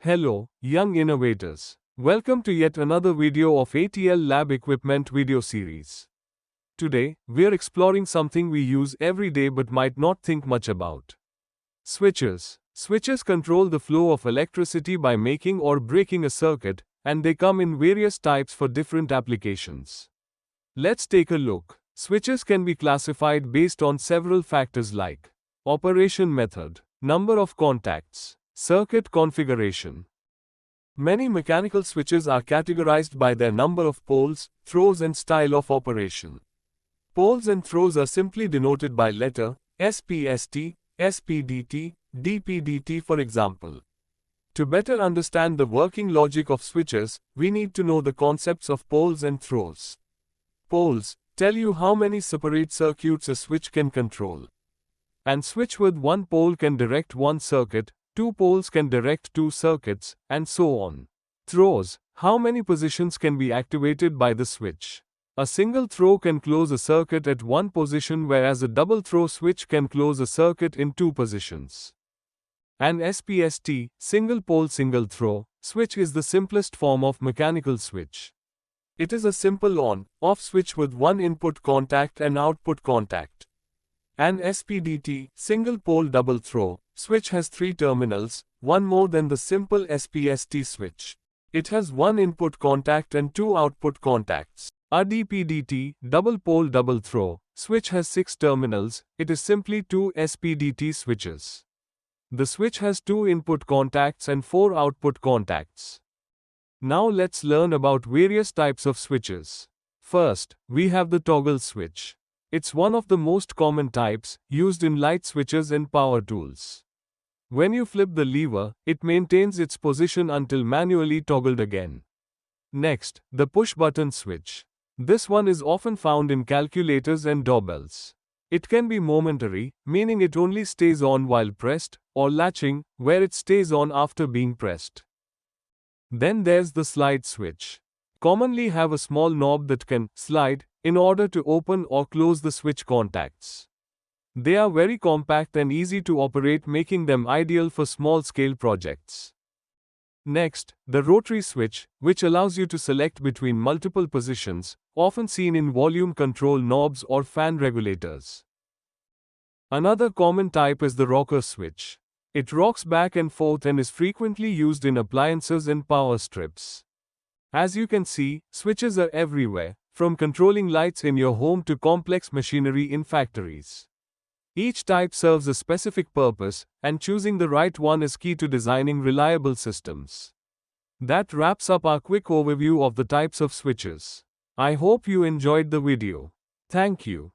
Hello, young innovators. Welcome to yet another video of ATL Lab Equipment video series. Today, we're exploring something we use every day but might not think much about. Switches. Switches control the flow of electricity by making or breaking a circuit, and they come in various types for different applications. Let's take a look. Switches can be classified based on several factors like operation method, number of contacts, circuit configuration. Many mechanical switches are categorized by their number of poles, throws and style of operation. Poles and throws are simply denoted by letter SPST, SPDT, DPDT for example. To better understand the working logic of switches, we need to know the concepts of poles and throws. Poles tell you how many separate circuits a switch can control. And switch with one pole can direct one circuit, two poles can direct two circuits, and so on. Throws, how many positions can be activated by the switch. A single throw can close a circuit at one position whereas a double throw switch can close a circuit in two positions. An SPST, single pole single throw, switch is the simplest form of mechanical switch. It is a simple on-off switch with one input contact and output contact. An SPDT, single pole double throw, switch has three terminals, one more than the simple SPST switch. It has one input contact and two output contacts. A DPDT, double pole double throw, switch has six terminals, it is simply two SPDT switches. The switch has two input contacts and four output contacts. Now let's learn about various types of switches. First, we have the toggle switch. It's one of the most common types, used in light switches and power tools. When you flip the lever, it maintains its position until manually toggled again. Next, the push-button switch. This one is often found in calculators and doorbells. It can be momentary, meaning it only stays on while pressed, or latching, where it stays on after being pressed. Then there's the slide switch. Commonly have a small knob that can slide in order to open or close the switch contacts. They are very compact and easy to operate, making them ideal for small-scale projects. Next, the rotary switch, which allows you to select between multiple positions, often seen in volume control knobs or fan regulators. Another common type is the rocker switch. It rocks back and forth and is frequently used in appliances and power strips. As you can see, switches are everywhere, from controlling lights in your home to complex machinery in factories. Each type serves a specific purpose, and choosing the right one is key to designing reliable systems. That wraps up our quick overview of the types of switches. I hope you enjoyed the video. Thank you.